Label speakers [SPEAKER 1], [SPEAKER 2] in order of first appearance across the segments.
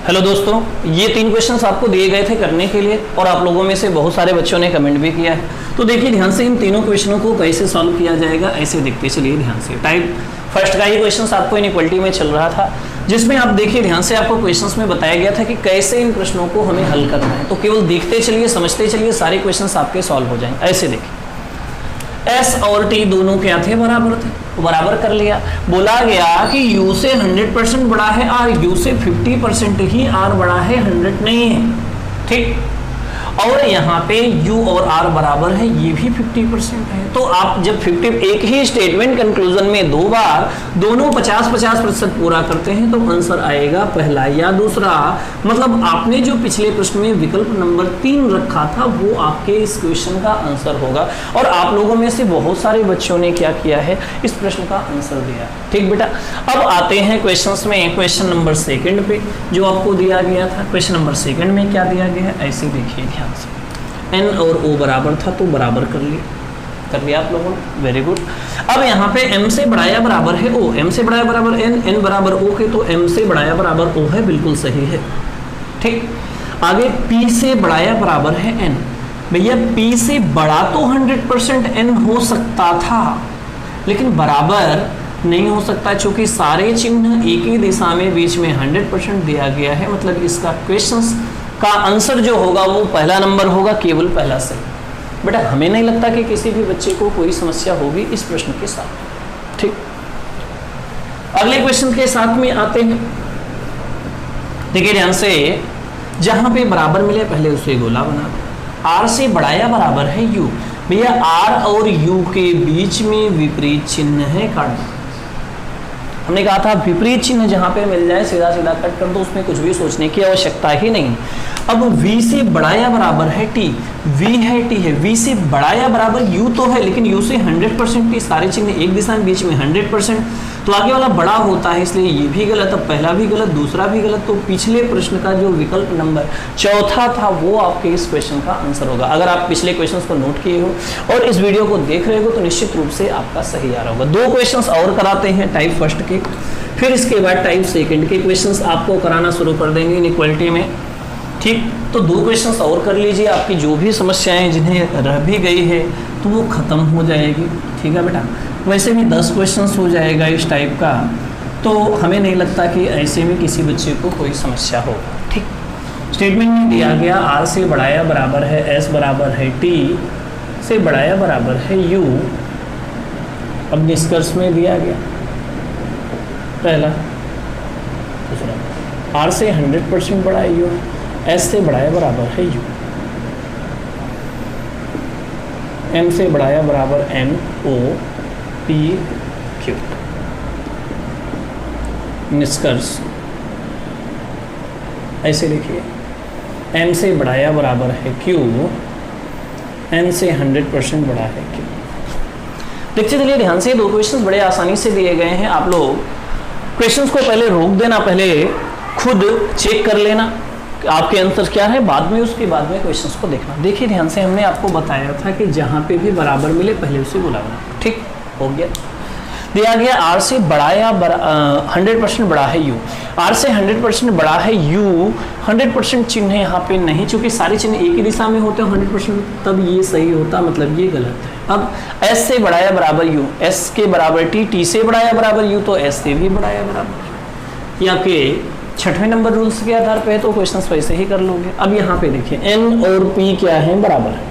[SPEAKER 1] Hello दोस्तों, ये 3 questions आपको दिए गए थे करने के लिए और आप लोगों में से बहुत सारे बच्चों ने कमेंट भी किया है। तो देखिए ध्यान से इन तीनों क्वेश्चनों को कैसे सॉल्व किया जाएगा ऐसे देखते चलिए ध्यान से। टाइप फर्स्ट का ही क्वेश्चन आपको इनइक्वालिटी में चल रहा था, जिसमें आप देखिए ध्यान से आपको क्वेश्चंस में बताया गया था कि कैसे इन प्रश्नों को हमें हल करना है। तो केवल देखते चलिए, समझते चलिए, सारे क्वेश्चंस आपके सॉल्व हो जाएंगे। ऐसे देखिए S और T दोनों क्या थे, बराबर थे, बराबर कर लिया। बोला गया कि U से 100% बड़ा है और U से 50% ही R बड़ा है, 100 नहीं है, ठीक। और यहाँ पे U और R बराबर है, ये भी 50% है। तो आप जब 50 एक ही स्टेटमेंट कंक्लूजन में दो बार दोनों 50-50% पूरा करते हैं तो आंसर आएगा पहला या दूसरा। मतलब आपने जो पिछले प्रश्न में विकल्प नंबर 3 रखा था वो आपके इस क्वेश्चन का आंसर होगा। और आप लोगों में से बहुत सारे बच्चों ने क्या किया है, इस प्रश्न का आंसर दिया। ठीक बेटा, अब आते हैं क्वेश्चंस में। क्वेश्चन नंबर 2 पे जो आपको दिया गया था, क्वेश्चन नंबर 2 में क्या दिया गया है ऐसे देखिए ध्यान से। n और o बराबर था तो बराबर कर लिया आप लोगों ने, वेरी गुड। अब यहाँ पे m से बड़ा या बराबर है o, m से बड़ा या बराबर n, n बराबर o के, तो m से बड़ा या बराबर o है, बिल्कुल सही है, ठीक। आगे p से बड़ा या बराबर है n। भैया p से बड़ा तो 100% n हो सकता था, लेकिन बराबर नहीं हो सकता, चूंकि सारे चिन्ह एक ही दिशा में बीच में 100% दिया गया है। मतलब इसका क्वेश्चंस का आंसर जो होगा वो पहला नंबर होगा, केवल पहला सही। बेटा हमें नहीं लगता कि किसी भी बच्चे को कोई समस्या होगी इस प्रश्न के साथ, ठीक। अगले क्वेश्चन के साथ में आते हैं। देखिए ध्यान से, जहां पे बराबर मिले पहले उसे गोला बना दो। R से बड़ा या बराबर है U। भैया R और U के बीच में विपरीत चिन्ह है, काट दो। हमने कहा था विपरीत चिन्ह जहां पे मिल जाए सीधा सीधा कट कर दो, उसमें कुछ भी सोचने की आवश्यकता ही नहीं। अब V से बड़ा या बराबर है T, V है T है, V से बड़ा या बराबर U तो है, लेकिन U से 100% T, सारे चिन्ह एक दिशा में बीच में 100%, तो आगे वाला बड़ा होता है, इसलिए ये भी गलत। अब पहला भी गलत, दूसरा भी गलत, तो पिछले प्रश्न का जो विकल्प नंबर 4 था वो आपके इस क्वेश्चन का आंसर होगा। अगर आप पिछले क्वेश्चंस को नोट किए हो और इस वीडियो को देख रहे हो तो निश्चित रूप से आपका सही आ रहा होगा। 2 क्वेश्चंस और कराते हैं टाइप फर्स्ट के, फिर इसके बाद टाइप सेकंड के क्वेश्चंस आपको कराना शुरू कर देंगे इनइक्वालिटी में, ठीक। तो 2 क्वेश्चंस और कर लीजिए, आपकी जो भी समस्याएं जिन्हें रह भी गई है तो वो खत्म हो जाएगी, ठीक है बेटा। वैसे भी 10 क्वेश्चंस हो जाएगा इस टाइप का, तो हमें नहीं लगता कि ऐसे में किसी बच्चे को कोई समस्या हो, ठीक। स्टेटमेंट में दिया गया R से बड़ा या बराबर है S बराबर है T से बड़ा या बराबर है U। अब निष्कर्ष में दिया गया पहला, दूसरा R से 100% बड़ा है U, S से बड़ा या बराबर है U, M से बड़ा या बराबर N O P Q। निष्कर्ष ऐसे लिखिए, M से बड़ा या बराबर है Q, N से 100% बड़ा है Q। देखते चलिए ध्यान से, 2 क्वेश्चंस बड़े आसानी से दिए गए हैं। आप लोग क्वेश्चंस को पहले रोक देना, पहले खुद चेक कर लेना आपके आंसर क्या है, बाद में उसके बाद में क्वेश्चंस को देखना। देखिए ध्यान से, हमने आपको बताया था कि जहां पे भी बराबर मिले पहले उसे गोला बना, ठीक हो गया। दिया गया R से बड़ा या 100% बड़ा है U, R से 100% बड़ा है U, 100% चिन्ह यहाँ पे नहीं, चूंकि सारे चिन्ह एक ही दिशा में होते हैं 100%, तब ये सही होता, मतलब ये गलत है। अब S से बड़ा या बराबर U, S के बराबर T, T से बड़ा या बराबर U, तो S से भी बड़ा या बराबर। ये आपके 6वें नंबर रूल्स के आधार पे है, तो क्वेश्चंस वैसे ही कर लोगे। अब यहाँ पे देखिए N और P क्या है, बराबर है,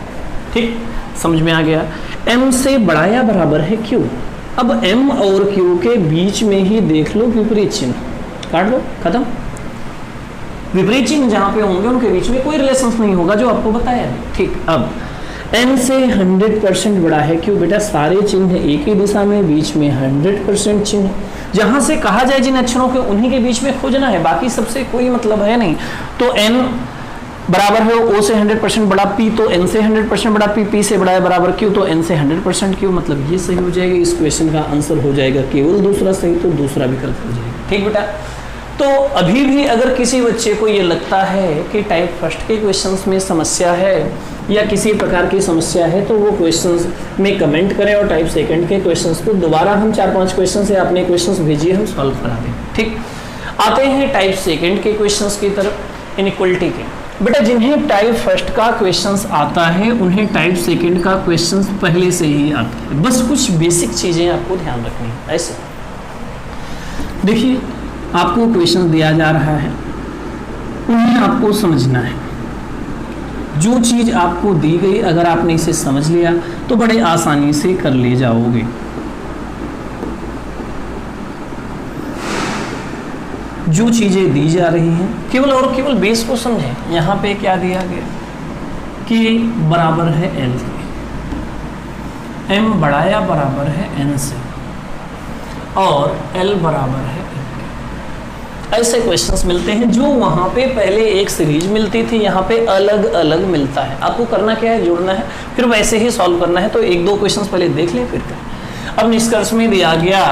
[SPEAKER 1] ठीक, समझ में आ गया। M से बड़ा या बराबर है Q। अब M और Q के बीच में ही देख लो विपरीत चिन्ह, काट लो, खत्म। विपरीत चिन्ह जहां पे होंगे उनके बीच में कोई रिलेशन नहीं होगा, जो आपको बताया, ठीक। अब N से 100% बड़ा है Q। बेटा सारे चिन्ह एक ही दिशा में बीच में 100% चिन्ह, जहां से कहा जाए जिन अक्षरों के उन्हीं के बीच में खोजना है, बाकी सबसे कोई मतलब है नहीं। तो N बराबर है O से 100% बड़ा P, तो N से 100% बड़ा P, P से बड़ा है बराबर Q, तो N से 100% Q, मतलब ये सही हो जाएगा। इस क्वेश्चन का आंसर हो जाएगा केवल दूसरा सही, तो दूसरा विकल्प हो जाएगा, ठीक बेटा। तो अभी भी अगर किसी बच्चे को ये लगता है कि टाइप फर्स्ट के क्वेश्चंस में समस्या है या किसी प्रकार की समस्या है, तो वो क्वेश्चंस में कमेंट करें और टाइप सेकंड के क्वेश्चंस को दोबारा हम 4-5 क्वेश्चन से अपने क्वेश्चंस भेजिए, हम सॉल्व करा दें, ठीक। आते हैं टाइप सेकंड के क्वेश्चंस की तरफ, इनइक्वलिटी के। बेटा जिन्हें टाइप फर्स्ट का क्वेश्चंस आता है उन्हें टाइप सेकंड का क्वेश्चंस पहले से ही आता है, बस कुछ बेसिक चीजें आपको ध्यान रखनी है। ऐसे देखिए, आपको क्वेश्चन दिया जा रहा है, उन्हें आपको समझना है। जो चीज आपको दी गई अगर आपने इसे समझ लिया तो बड़े आसानी से कर ले जाओगे। जो चीजें दी जा रही हैं केवल और केवल बेस को समझें। यहाँ पे क्या दिया गया कि बराबर है एल के, एम बढ़ाया बराबर है एन से, और एल बराबर है एन के। ऐसे क्वेश्चंस मिलते हैं जो वहाँ पे पहले एक सीरीज मिलती थी, यहाँ पे अलग अलग मिलता है। आपको करना क्या है, जोड़ना है, फिर वैसे ही सॉल्व करना है। तो एक दो क्वेश्चंस पहले देख लें फिर करें। अब निष्कर्ष में दिया गया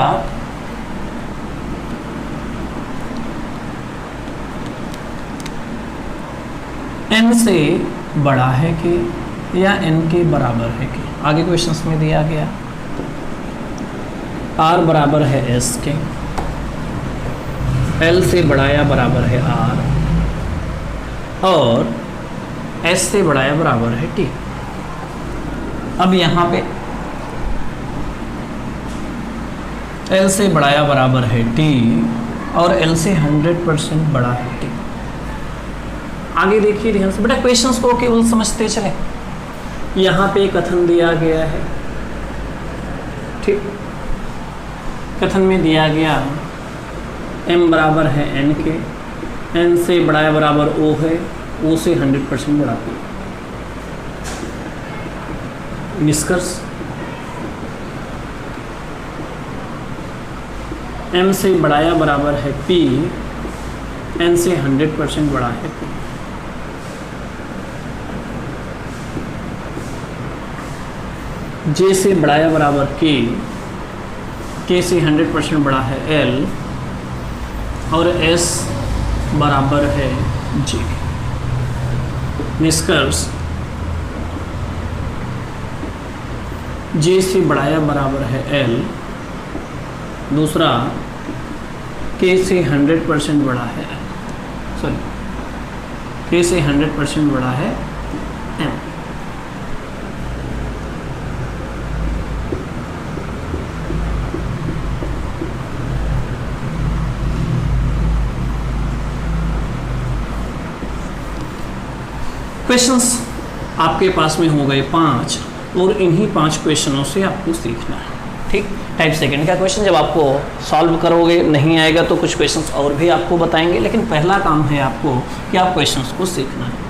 [SPEAKER 1] n से बड़ा है कि या n के बराबर है कि। आगे क्वेश्चंस में दिया गया r बराबर है s के, l से बड़ा या बराबर है r, और s से बड़ा या बराबर है t। अब यहाँ पे l से बड़ा या बराबर है t और l से 100% बड़ा है t। आगे देखिए ध्यान से बेटा, क्वेश्चंस को केवल समझते चले। यहाँ पे कथन दिया गया है, ठीक। कथन में दिया गया m बराबर है n के, n से बड़ा या बराबर o है, o से 100% बड़ा p। निष्कर्ष, m से बड़ा या बराबर है p, n से 100% बड़ा है p। J से बड़ा या बराबर K से 100% बड़ा है L, और S बराबर है J। निष्कर्ष, J से बड़ा या बराबर है L, दूसरा K से 100% बड़ा है, सॉरी K से 100% बड़ा है M। क्वेश्चंस आपके पास में हो गए 5, और इन्हीं 5 क्वेश्चनों से आपको सीखना है, ठीक। टाइप सेकंड का क्वेश्चन जब आपको सॉल्व करोगे, नहीं आएगा तो कुछ क्वेश्चंस और भी आपको बताएंगे, लेकिन पहला काम है आपको कि आप क्वेश्चंस को सीखना है।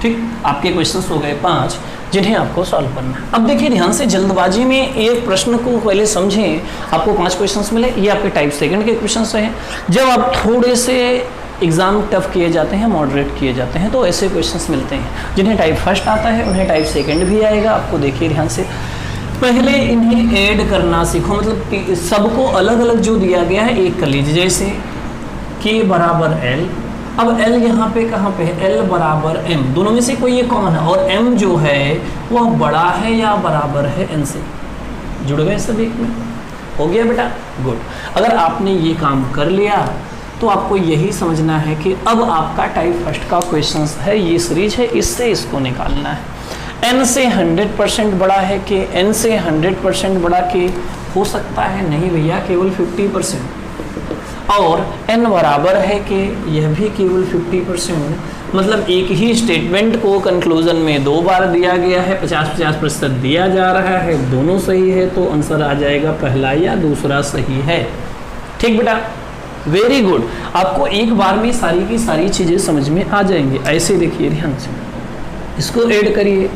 [SPEAKER 1] ठीक, आपके क्वेश्चंस हो गए 5 जिन्हें आपको सॉल्व करना है। अब देखिए ध्यान से, जल्दबाजी में एक प्रश्न को पहले समझें। आपको 5 क्वेश्चंस मिले, ये आपके टाइप सेकंड के क्वेश्चंस हैं। जब आप थोड़े से एग्जाम टफ किए जाते हैं, मॉडरेट किए जाते हैं, तो ऐसे क्वेश्चंस मिलते हैं। जिन्हें टाइप फर्स्ट आता है उन्हें टाइप सेकंड भी आएगा। आपको देखिए ध्यान से, पहले इन्हें ऐड करना सीखो, मतलब सबको अलग अलग जो दिया गया है एक कर लीजिए। जैसे K बराबर L, अब L यहाँ पे कहाँ पे है, L बराबर M, दोनों में से कोई एक कॉमन है, और M जो है वह बड़ा है या बराबर है N से। जुड़ गए सभी में, हो गया बेटा, गुड। अगर आपने ये काम कर लिया तो आपको यही समझना है कि अब आपका टाइप फर्स्ट का क्वेश्चन है, ये सीरीज है, इससे इसको निकालना है। N से 100% बड़ा है कि N से 100% बड़ा कि हो सकता है, नहीं भैया, केवल 50%, और n बराबर है कि यह भी केवल 50%। मतलब एक ही स्टेटमेंट को कंक्लूजन में 2 बार दिया गया है, 50-50% दिया जा रहा है, दोनों सही है, तो आंसर आ जाएगा पहला या दूसरा सही है। ठीक बेटा, वेरी गुड। आपको एक बार में सारी की सारी चीज़ें समझ में आ जाएंगी। ऐसे देखिए ध्यान से, इसको ऐड करिए,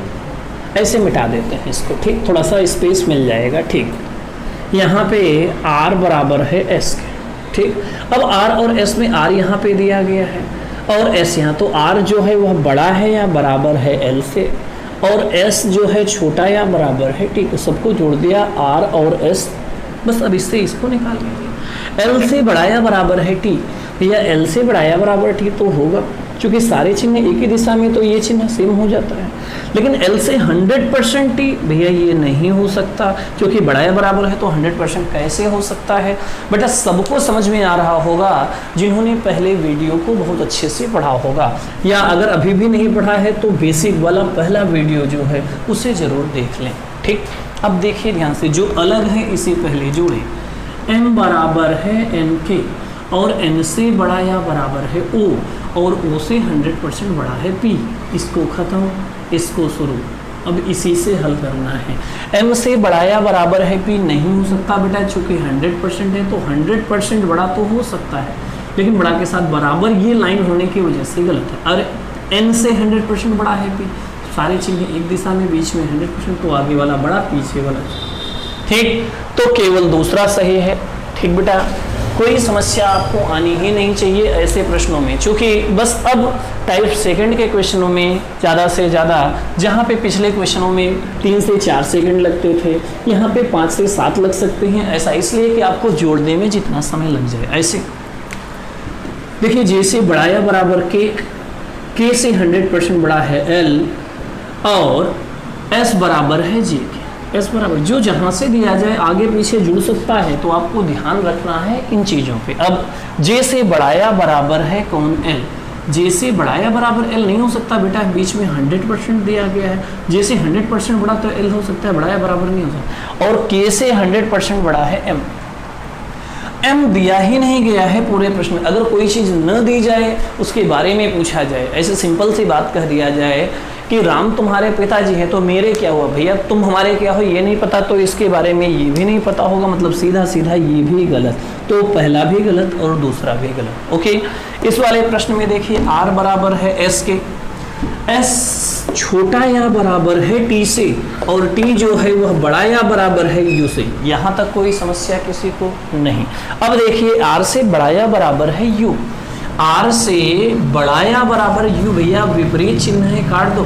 [SPEAKER 1] ऐसे मिटा देते हैं इसको, ठीक, थोड़ा सा स्पेस मिल जाएगा। ठीक, यहाँ पे r बराबर है s के, ठीक। अब r और s में r यहाँ पे दिया गया है और s यहाँ, तो r जो है वह बड़ा है या बराबर है l से, और s जो है छोटा या बराबर है, ठीक। सबको जोड़ दिया r और s, बस अब इससे इसको निकाल लीजिए। l से बड़ा या बराबर है t, या l से बड़ा या बराबर t तो होगा क्योंकि सारे चिन्ह एक ही दिशा में तो ये चिन्ह सेम हो जाता है। लेकिन L से 100% t भैया ये नहीं हो सकता, क्योंकि बड़ा या बराबर है तो 100% कैसे हो सकता है। बेटा सबको समझ में आ रहा होगा जिन्होंने पहले वीडियो को बहुत अच्छे से पढ़ा होगा, या अगर अभी भी नहीं पढ़ा है तो बेसिक वाला पहला वीडियो जो है उसे जरूर देख लें। ठीक, अब देखिए ध्यान से, जो अलग है इसे पहले जोड़ें। m बराबर है n के और n से बड़ा या बराबर है o और o से 100% बड़ा है p। इसको खत्म, इसको शुरू। अब इसी से हल करना है। m से बड़ा या बराबर है p नहीं हो सकता बेटा, चूंकि 100% है तो 100% बड़ा तो हो सकता है, लेकिन बड़ा के साथ बराबर ये लाइन होने की वजह से गलत है। और n से 100% बड़ा है p, सारे चिन्ह एक दिशा में, बीच में 100%, तो आगे वाला बड़ा पीछे वाला। ठीक, तो केवल दूसरा सही है। ठीक बेटा, कोई समस्या आपको आनी ही नहीं चाहिए ऐसे प्रश्नों में, क्योंकि बस अब टाइप सेकंड के क्वेश्चनों में ज़्यादा से ज़्यादा, जहाँ पे पिछले क्वेश्चनों में 3 से 4 सेकंड लगते थे, यहाँ पे 5 से 7 लग सकते हैं। ऐसा इसलिए कि आपको जोड़ने में जितना समय लग जाए। ऐसे देखिए, जैसे बड़ा या बराबर के से 100% बड़ा है L और S बराबर है J के। S बराबर जो जहाँ से दिया जाए आगे पीछे जुड़ सकता है, तो आपको ध्यान रखना है इन चीज़ों पे। अब J से बड़ा या बराबर है कौन? L। J से बड़ा या बराबर L नहीं हो सकता बेटा, बीच में 100% दिया गया है। J से 100% बड़ा तो L हो सकता है, बड़ा या बराबर नहीं हो सकता। और K से 100% बड़ा है M। M दिया ही नहीं गया है पूरे प्रश्न में। अगर कोई चीज़ न दी जाए, उसके बारे में पूछा जाए, ऐसे सिंपल सी बात कह दिया जाए कि राम तुम्हारे पिताजी हैं, तो मेरे क्या हुआ भैया, तुम हमारे क्या हो ये नहीं पता, तो इसके बारे में ये भी नहीं पता होगा, मतलब सीधा सीधा ये भी गलत। तो पहला भी गलत और दूसरा भी गलत। ओके, इस वाले प्रश्न में देखिए R बराबर है S के, S छोटा या बराबर है T से और T जो है वह बड़ा या बराबर है U से। यहाँ तक कोई समस्या किसी को नहीं। अब देखिए R से बड़ा या बराबर है U, R से बड़ा या बराबर U भैया विपरीत चिन्ह है, काट दो।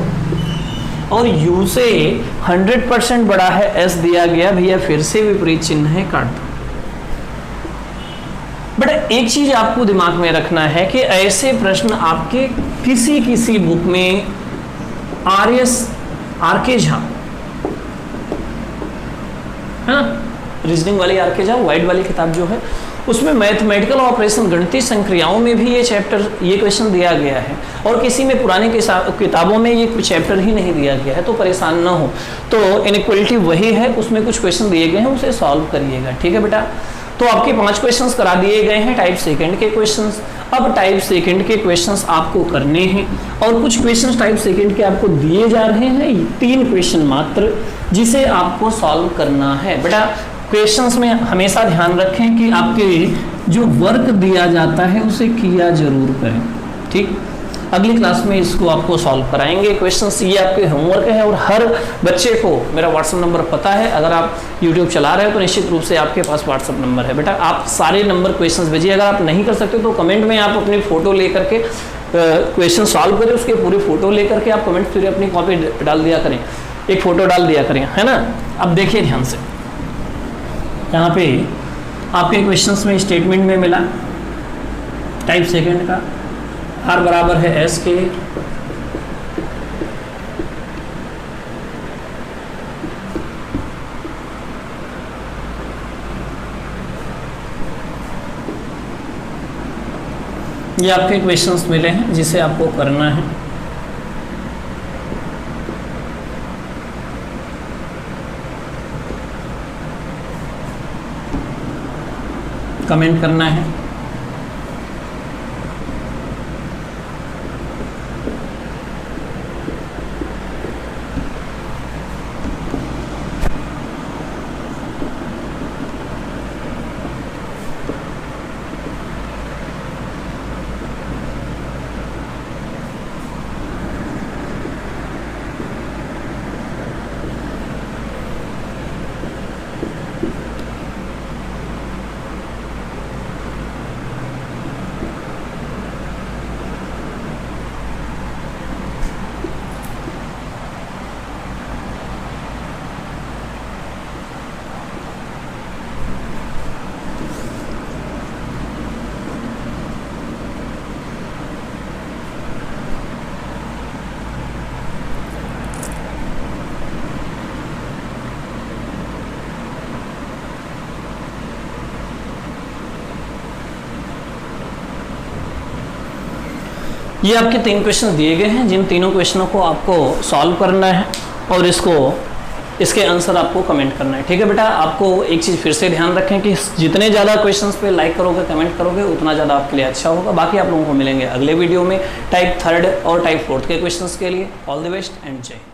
[SPEAKER 1] और U से 100% बड़ा है S दिया गया भैया, फिर से विपरीत चिन्ह है, काट दो। बट एक चीज आपको दिमाग में रखना है कि ऐसे प्रश्न आपके किसी बुक में आर.के. झा है ना, रीजनिंग वाली आर.के. झा वाइट वाली किताब जो है, उसमें मैथमेटिकल ऑपरेशन गणितीय संक्रियाओं में भी ये चैप्टर, ये क्वेश्चन दिया गया है। और किसी में पुरानी किताबों में ये चैप्टर ही नहीं दिया गया है, तो परेशान ना हो। तो इनइक्वलिटी वही है, उसमें कुछ क्वेश्चन दिए गए हैं, उसे सॉल्व करिएगा। ठीक है बेटा, तो आपके 5 क्वेश्चंस करा दिए गए हैं टाइप सेकंड के क्वेश्चंस। अब टाइप सेकंड के क्वेश्चंस आपको करने हैं, और कुछ क्वेश्चंस टाइप सेकंड के आपको दिए जा रहे हैं, 3 क्वेश्चन मात्र, जिसे आपको सॉल्व करना है। बेटा क्वेश्चंस में हमेशा ध्यान रखें कि आपके जो वर्क दिया जाता है उसे किया जरूर करें। ठीक, अगली क्लास में इसको आपको सॉल्व कराएंगे क्वेश्चंस। ये आपके होमवर्क है, और हर बच्चे को मेरा व्हाट्सएप नंबर पता है। अगर आप यूट्यूब चला रहे हो तो निश्चित रूप से आपके पास व्हाट्सएप नंबर है। बेटा आप सारे नंबर क्वेश्चंस भेजिए। अगर आप नहीं कर सकते तो कमेंट में आप अपनी फ़ोटो लेकर के क्वेश्चन सॉल्व करें, उसके पूरी फ़ोटो लेकर के आप कमेंट फिर अपनी कॉपी डाल दिया करें, एक फ़ोटो डाल दिया करें, है ना। अब देखिए ध्यान से, यहाँ पे आपके क्वेश्चंस में स्टेटमेंट में मिला टाइप सेकंड का, R बराबर है S के, ये आपके क्वेश्चंस मिले हैं जिसे आपको करना है। कमेंट करना है। ये आपके 3 क्वेश्चन दिए गए हैं, जिन तीनों क्वेश्चनों को आपको सॉल्व करना है और इसके आंसर आपको कमेंट करना है। ठीक है बेटा, आपको एक चीज़ फिर से ध्यान रखें कि जितने ज़्यादा क्वेश्चंस पे लाइक करोगे, कमेंट करोगे, उतना ज़्यादा आपके लिए अच्छा होगा। बाकी आप लोगों को मिलेंगे अगले वीडियो में टाइप 3 और टाइप 4 के क्वेश्चंस के लिए। ऑल द बेस्ट एंड जय।